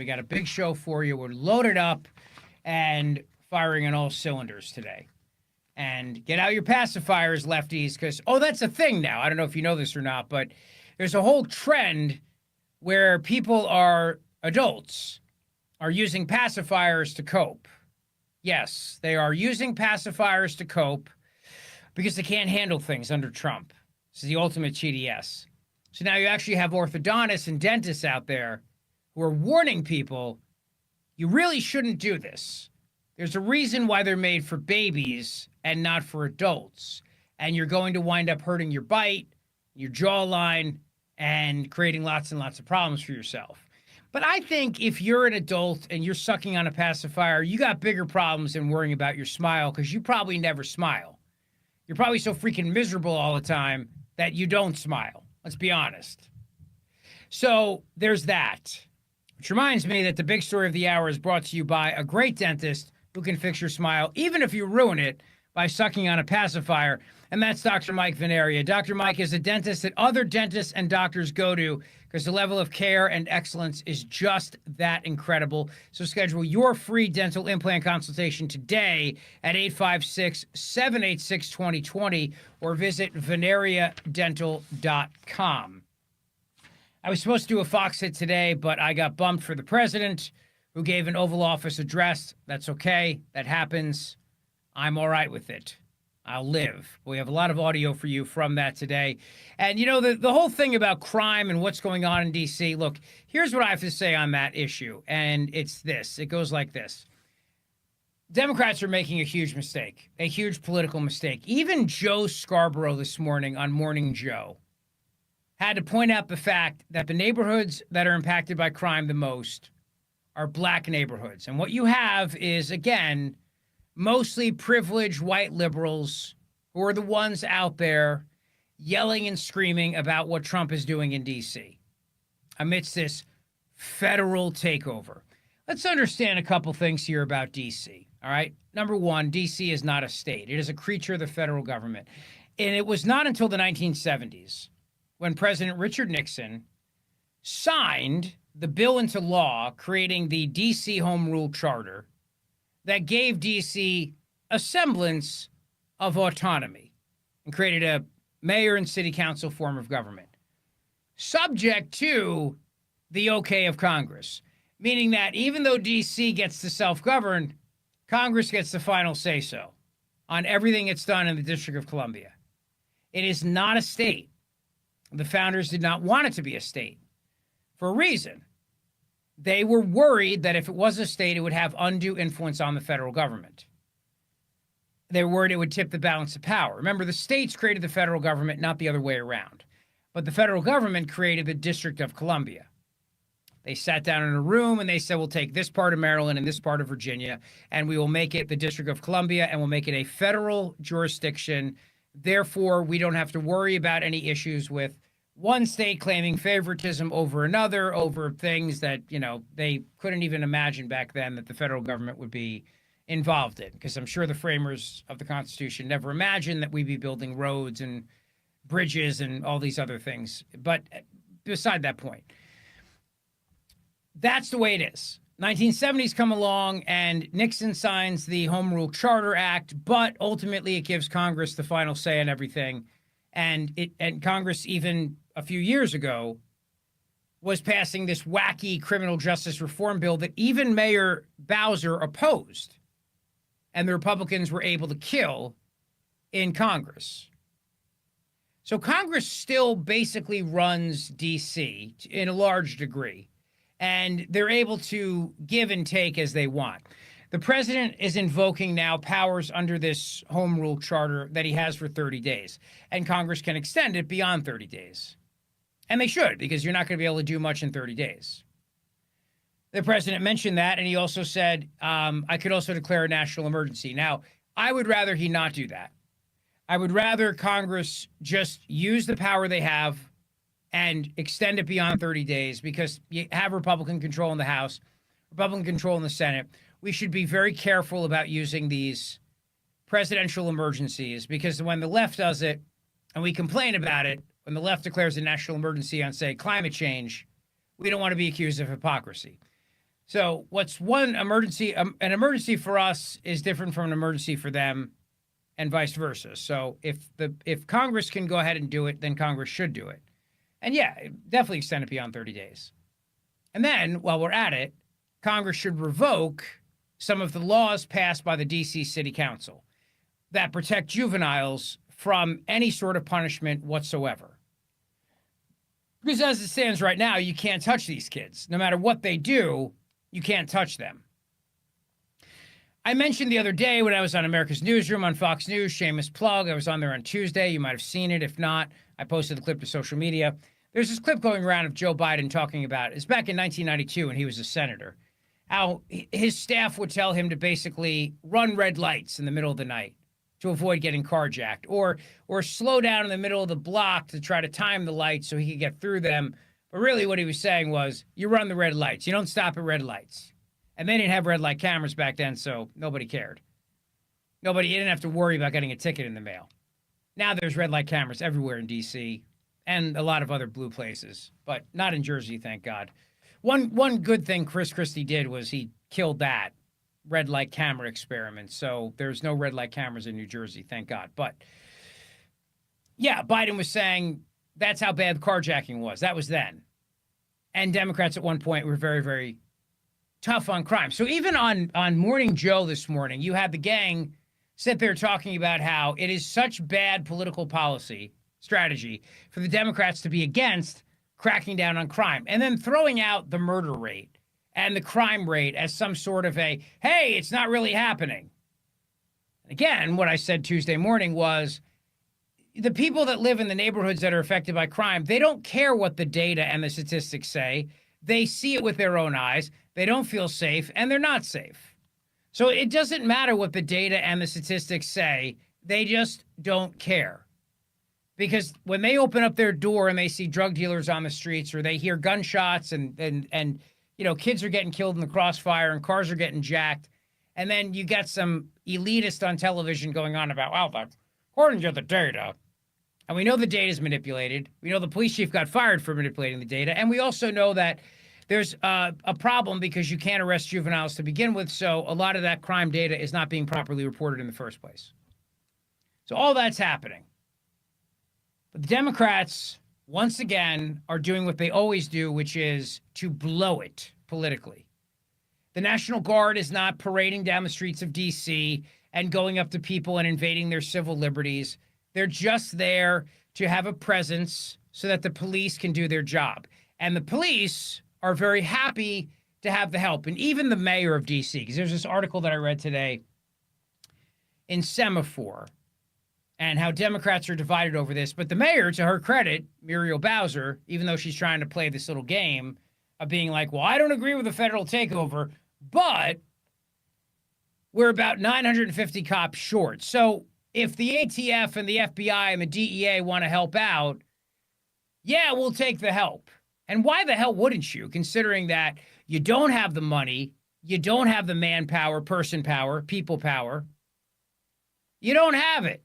We got a big show for you. We're loaded up and firing on all cylinders today. And get out your pacifiers, lefties, because, that's a thing now. I don't know if you know this or not, but there's a whole trend where adults are using pacifiers to cope. Yes, they are using pacifiers to cope because they can't handle things under Trump. This is the ultimate GDS. So now you actually have orthodontists and dentists out there who are warning people, you really shouldn't do this. There's a reason why they're made for babies and not for adults. And you're going to wind up hurting your bite, your jawline, and creating lots and lots of problems for yourself. But I think if you're an adult and you're sucking on a pacifier, you got bigger problems than worrying about your smile, because you probably never smile. You're probably so freaking miserable all the time that you don't smile. Let's be honest. So there's that. Which reminds me that the big story of the hour is brought to you by a great dentist who can fix your smile, even if you ruin it by sucking on a pacifier, and that's Dr. Mike Veneria. Dr. Mike is a dentist that other dentists and doctors go to because the level of care and excellence is just that incredible. So schedule your free dental implant consultation today at 856-786-2020 or visit veneriadental.com. I was supposed to do a Fox hit today, but I got bumped for the president, who gave an Oval Office address. That's okay. That happens. I'm all right with it. I'll live. We have a lot of audio for you from that today. And, the whole thing about crime and what's going on in D.C., look, here's what I have to say on that issue, and it's this. It goes like this. Democrats are making a huge mistake, a huge political mistake. Even Joe Scarborough this morning on Morning Joe had to point out the fact that the neighborhoods that are impacted by crime the most are black neighborhoods. And what you have is, again, mostly privileged white liberals who are the ones out there yelling and screaming about what Trump is doing in D.C. amidst this federal takeover. Let's understand a couple things here about D.C., all right? Number one, D.C. is not a state. It is a creature of the federal government. And it was not until the 1970s when President Richard Nixon signed the bill into law creating the D.C. Home Rule Charter that gave D.C. a semblance of autonomy and created a mayor and city council form of government, subject to the okay of Congress, meaning that even though D.C. gets to self-govern, Congress gets the final say-so on everything it's done in the District of Columbia. It is not a state. The founders did not want it to be a state for a reason. They were worried that if it was a state, it would have undue influence on the federal government. They were worried it would tip the balance of power. Remember, the states created the federal government, not the other way around. But the federal government created the District of Columbia. They sat down in a room and they said, we'll take this part of Maryland and this part of Virginia, and we will make it the District of Columbia, and we'll make it a federal jurisdiction. Therefore, we don't have to worry about any issues with one state claiming favoritism over another, over things that, they couldn't even imagine back then that the federal government would be involved in. Because I'm sure the framers of the Constitution never imagined that we'd be building roads and bridges and all these other things. But beside that point, that's the way it is. 1970s come along and Nixon signs the Home Rule Charter Act, but ultimately it gives Congress the final say on everything. And Congress, even a few years ago, was passing this wacky criminal justice reform bill that even Mayor Bowser opposed, and the Republicans were able to kill in Congress. So Congress still basically runs D.C. in a large degree, and they're able to give and take as they want. The president is invoking now powers under this home rule charter that he has for 30 days, and Congress can extend it beyond 30 days. And they should, because you're not going to be able to do much in 30 days. The president mentioned that, and he also said, I could also declare a national emergency. Now, I would rather he not do that. I would rather Congress just use the power they have and extend it beyond 30 days, because you have Republican control in the House, Republican control in the Senate. We should be very careful about using these presidential emergencies, because when the left does it and we complain about it, when the left declares a national emergency on, say, climate change, we don't want to be accused of hypocrisy. So what's one emergency, an emergency for us is different from an emergency for them, and vice versa. So if Congress can go ahead and do it, then Congress should do it. And yeah, definitely extend it beyond 30 days. And then while we're at it, Congress should revoke some of the laws passed by the D.C. City Council that protect juveniles from any sort of punishment whatsoever. Because as it stands right now, you can't touch these kids. No matter what they do, you can't touch them. I mentioned the other day when I was on America's Newsroom on Fox News, shameless plug, I was on there on Tuesday. You might have seen it. If not, I posted the clip to social media. There's this clip going around of Joe Biden talking about, it's back in 1992 when he was a senator, how his staff would tell him to basically run red lights in the middle of the night to avoid getting carjacked, or slow down in the middle of the block to try to time the lights so he could get through them. But really what he was saying was, you run the red lights. You don't stop at red lights. And they didn't have red light cameras back then, so nobody cared. You didn't have to worry about getting a ticket in the mail. Now there's red light cameras everywhere in D.C. and a lot of other blue places, but not in Jersey, thank God. One good thing Chris Christie did was he killed that red light camera experiment, so there's no red light cameras in New Jersey, thank God. But yeah, Biden was saying that's how bad carjacking was. That was then. And Democrats at one point were very, very tough on crime. So even on Morning Joe this morning, you had the gang sit there talking about how it is such bad political policy strategy for the Democrats to be against cracking down on crime, and then throwing out the murder rate and the crime rate as some sort of a, hey, it's not really happening. Again, what I said Tuesday morning was the people that live in the neighborhoods that are affected by crime, they don't care what the data and the statistics say. They see it with their own eyes. They don't feel safe, and they're not safe. So it doesn't matter what the data and the statistics say. They just don't care. Because when they open up their door and they see drug dealers on the streets, or they hear gunshots and you know, kids are getting killed in the crossfire and cars are getting jacked, and then you get some elitist on television going on about, well, according to the data, and we know the data is manipulated. We know the police chief got fired for manipulating the data, and we also know that there's a problem because you can't arrest juveniles to begin with, so a lot of that crime data is not being properly reported in the first place. So all that's happening. But the Democrats, once again, are doing what they always do, which is to blow it politically. The National Guard is not parading down the streets of D.C. and going up to people and invading their civil liberties. They're just there to have a presence so that the police can do their job. And the police are very happy to have the help. And even the mayor of D.C., because there's this article that I read today in Semaphore, and how Democrats are divided over this. But the mayor, to her credit, Muriel Bowser, even though she's trying to play this little game of being like, well, I don't agree with the federal takeover, but we're about 950 cops short. So if the ATF and the F.B.I. and the DEA want to help out, yeah, we'll take the help. And why the hell wouldn't you, considering that you don't have the money, you don't have the manpower, person power, people power. You don't have it.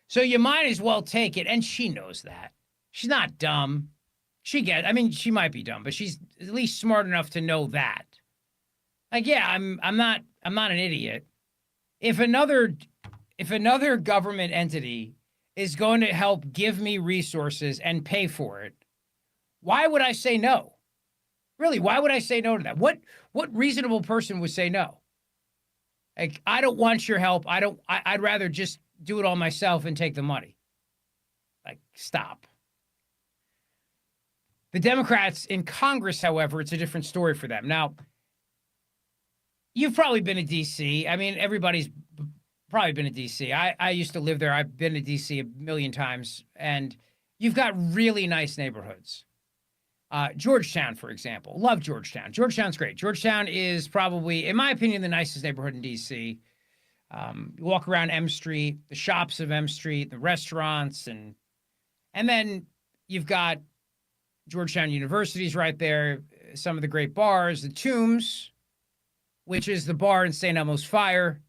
So you might as well take it. And she knows that. She's not dumb. She might be dumb, but she's at least smart enough to know that. Like, yeah, I'm not an idiot. If another government entity is going to help give me resources and pay for it, why would I say no? Really, why would I say no to that? What reasonable person would say no? Like, I don't want your help. I'd rather just do it all myself and take the money. Like, stop. The Democrats in Congress, however, it's a different story for them. Now, you've probably been to D.C. I mean, everybody's probably been to D.C. I used to live there. I've been to D.C. a million times, and you've got really nice neighborhoods. Georgetown, for example. Love Georgetown. Georgetown's great. Georgetown is probably, in my opinion, the nicest neighborhood in D.C. You walk around M Street, the shops of M Street, the restaurants, and then you've got Georgetown University's right there, some of the great bars, the Tombs, which is the bar in St. Elmo's Fire.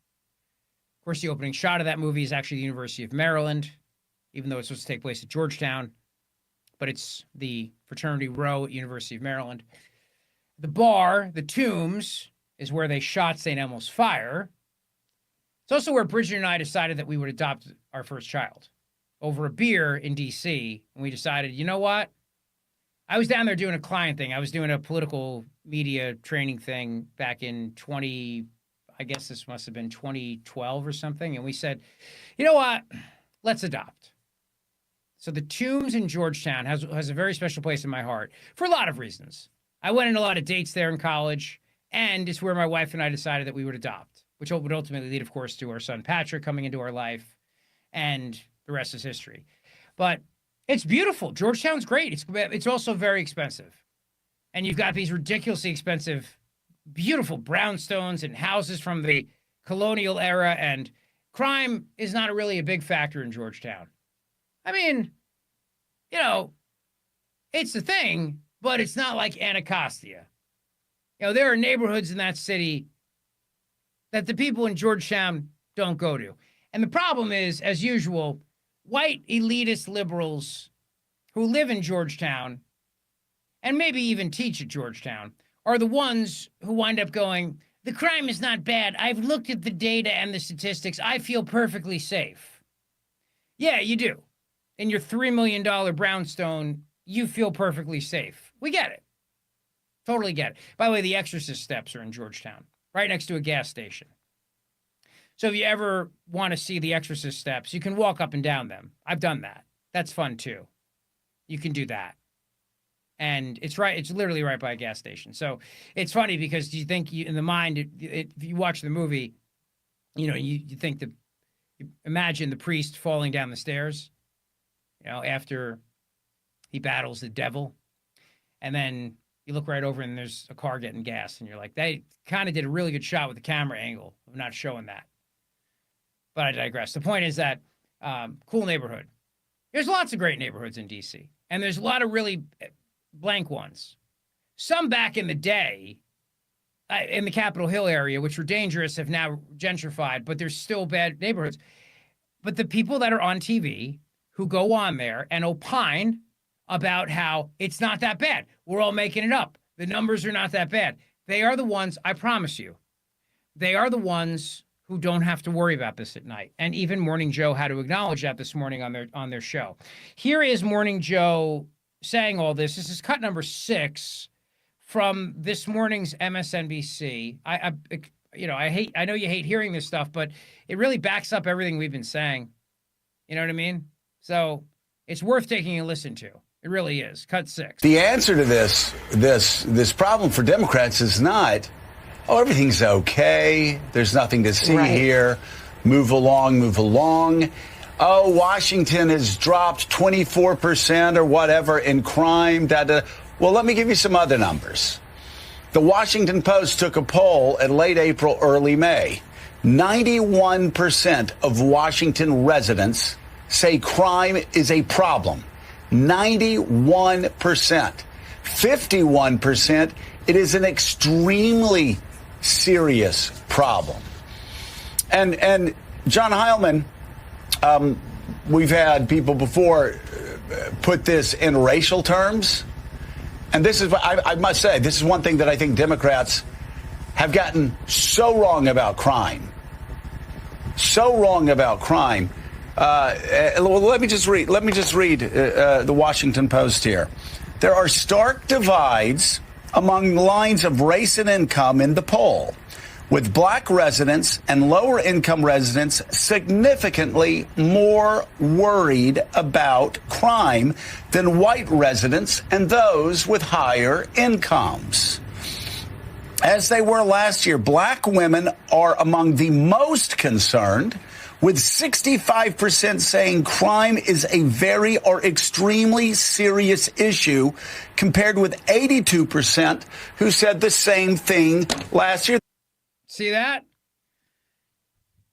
Of course, the opening shot of that movie is actually the University of Maryland, even though it's supposed to take place at Georgetown, but it's the fraternity row at University of Maryland. The bar, the Tombs, is where they shot St. Elmo's Fire. It's also where Bridget and I decided that we would adopt our first child over a beer in D.C. And we decided, you know what? I was down there doing a client thing. I was doing a political media training thing back in I guess this must have been 2012 or something. And we said, you know what? Let's adopt. So the Tombs in Georgetown has a very special place in my heart for a lot of reasons. I went on a lot of dates there in college, and it's where my wife and I decided that we would adopt, which would ultimately lead, of course, to our son Patrick coming into our life, and the rest is history. But it's beautiful. Georgetown's great. It's also very expensive. And you've got these ridiculously expensive, beautiful brownstones and houses from the colonial era, and crime is not really a big factor in Georgetown. I mean, you know, it's a thing, but it's not like Anacostia. You know, there are neighborhoods in that city that the people in Georgetown don't go to. And the problem is, as usual, white elitist liberals who live in Georgetown and maybe even teach at Georgetown are the ones who wind up going, the crime is not bad. I've looked at the data and the statistics. I feel perfectly safe. Yeah, you do. In your $3 million brownstone, you feel perfectly safe. We get it. Totally get it. By the way, the Exorcist steps are in Georgetown, right next to a gas station. So if you ever want to see the Exorcist steps, you can walk up and down them. I've done that. That's fun too. You can do that. And it's literally right by a gas station. So it's funny because you think in the mind, if you watch the movie, you know, you think you imagine the priest falling down the stairs, you know, after he battles the devil. And then you look right over and there's a car getting gas. And you're like, they kind of did a really good shot with the camera angle of not showing that. But I digress. The point is that cool neighborhood. There's lots of great neighborhoods in D.C. And there's a lot of really blank ones. Some back in the day in the Capitol Hill area, which were dangerous, have now gentrified, but there's still bad neighborhoods. But the people that are on TV who go on there and opine about how it's not that bad. We're all making it up. The numbers are not that bad. They are the ones, I promise you, they are the ones who don't have to worry about this at night. And even Morning Joe had to acknowledge that this morning on their show. Here is Morning Joe saying all this. This is cut number 6 from this morning's MSNBC. I know you hate hearing this stuff, but it really backs up everything we've been saying. You know what I mean? So it's worth taking a listen to. It really is. Cut 6. The answer to this problem for Democrats is not, oh, everything's okay. There's nothing to see here. Move along, move along. Oh, Washington has dropped 24% or whatever in crime. Well, let me give you some other numbers. The Washington Post took a poll in late April, early May. 91% of Washington residents say crime is a problem. 91%. 51%, it is an extremely serious problem. And John Heilman, we've had people before put this in racial terms. And this is, I must say, this is one thing that I think Democrats have gotten so wrong about crime. So wrong about crime. Let me just read the Washington Post here. There are stark divides among lines of race and income in the poll, with black residents and lower income residents significantly more worried about crime than white residents and those with higher incomes. As they were last year, black women are among the most concerned, with 65% saying crime is a very or extremely serious issue, compared with 82% who said the same thing last year. See that?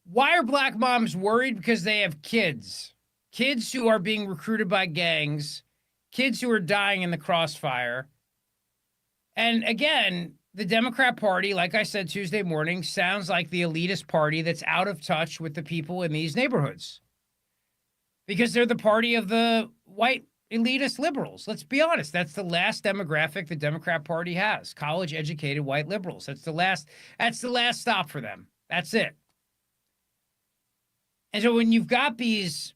Why are black moms worried? Because they have kids. Kids who are being recruited by gangs. Kids who are dying in the crossfire. And again, the Democrat Party, like I said Tuesday morning, sounds like the elitist party that's out of touch with the people in these neighborhoods. Because they're the party of the white elitist liberals. Let's be honest. That's the last demographic the Democrat Party has. College-educated white liberals. That's the last stop for them. That's it. And so when you've got these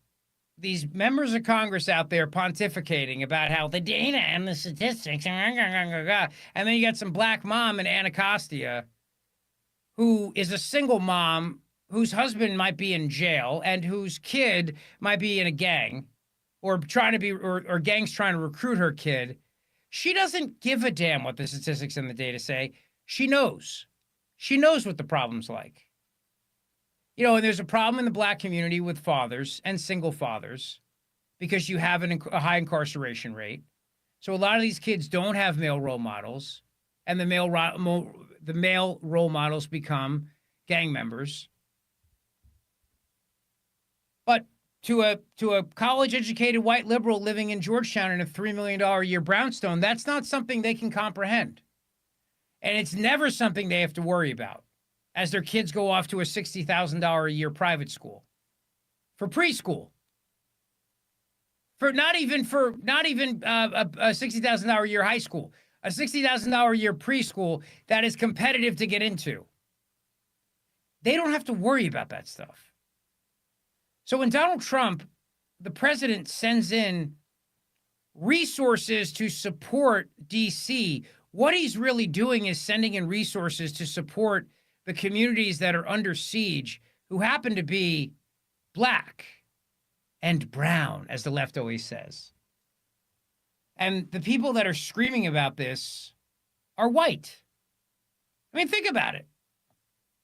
members of Congress out there pontificating about how the data and the statistics, and then you got some black mom in Anacostia who is a single mom whose husband might be in jail and whose kid might be in a gang or gangs trying to recruit her kid. She doesn't give a damn what the statistics and the data say. She knows. She knows what the problem's like. You know, and there's a problem in the black community with fathers and single fathers because you have a high incarceration rate. So a lot of these kids don't have male role models, and the male role models become gang members. But to a college-educated white liberal living in Georgetown in a $3 million a year brownstone, that's not something they can comprehend. And it's never something they have to worry about as their kids go off to a $60,000 a year private school for preschool. Not even a $60,000 a year high school, a $60,000 a year preschool that is competitive to get into. They don't have to worry about that stuff. So when Donald Trump, the president, sends in resources to support D.C., what he's really doing is sending in resources to support the communities that are under siege who happen to be black and brown, as the left always says. And the people that are screaming about this are white. I mean, think about it.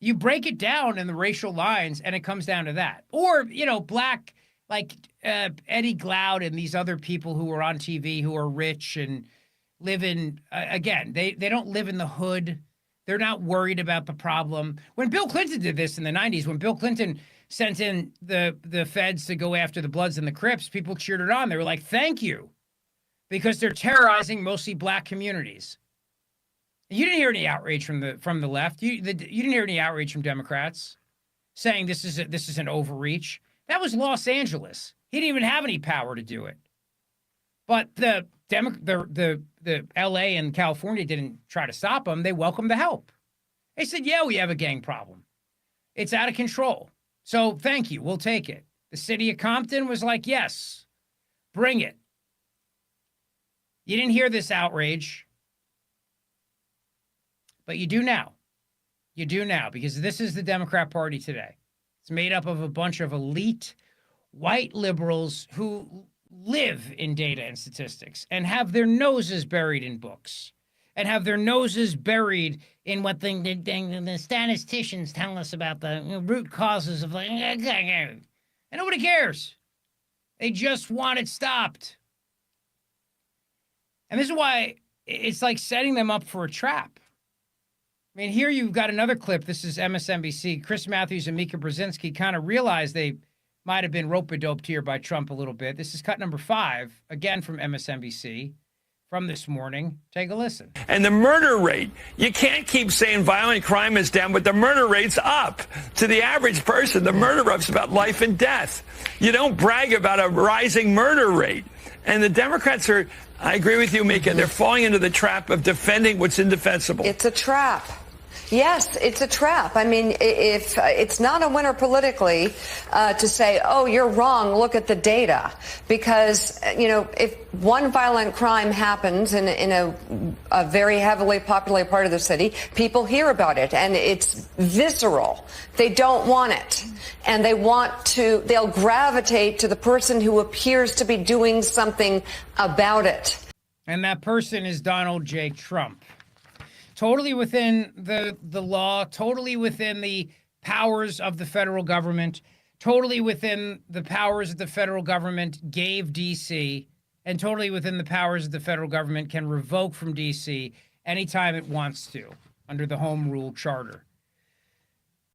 You break it down in the racial lines and it comes down to that. Or, you know, black, like Eddie Glaude and these other people who are on TV who are rich and live in, again, they don't live in the hood. They're not worried about the problem. When Bill Clinton did this in the 90s, when Bill Clinton sent in the feds to go after the Bloods and the Crips, people cheered it on. They were like, thank you, because they're terrorizing mostly black communities. You didn't hear any outrage from the left. You didn't hear any outrage from Democrats saying this is an overreach. That was Los Angeles. He didn't even have any power to do it. But the L.A. and California didn't try to stop them. They welcomed the help. They said, yeah, we have a gang problem. It's out of control. So thank you. We'll take it. The city of Compton was like, yes, bring it. You didn't hear this outrage. But you do now. You do now, because this is the Democrat Party today. It's made up of a bunch of elite white liberals who live in data and statistics and have their noses buried in books and have their noses buried in what the statisticians tell us about the root causes of and nobody cares. They just want it stopped. And this is why it's like setting them up for a trap. I mean, here you've got another clip. This is MSNBC. Chris Matthews and Mika Brzezinski kind of realized they might have been rope-a-doped here by Trump a little bit. This is cut number 5, again from MSNBC, from this morning. Take a listen. And the murder rate, you can't keep saying violent crime is down, but the murder rate's up. To the average person, the murder rate's about life and death. You don't brag about a rising murder rate. And the Democrats are, I agree with you, Mika, they're falling into the trap of defending what's indefensible. It's a trap. Yes, it's a trap. I mean, if it's not a winner politically to say, oh, you're wrong, look at the data. Because, you know, if one violent crime happens in a very heavily populated part of the city, people hear about it and it's visceral. They don't want it. And they'll gravitate to the person who appears to be doing something about it. And that person is Donald J. Trump. Totally within the law, totally within the powers of the federal government, totally within the powers that the federal government gave D.C., and totally within the powers that the federal government can revoke from D.C. anytime it wants to under the Home Rule Charter.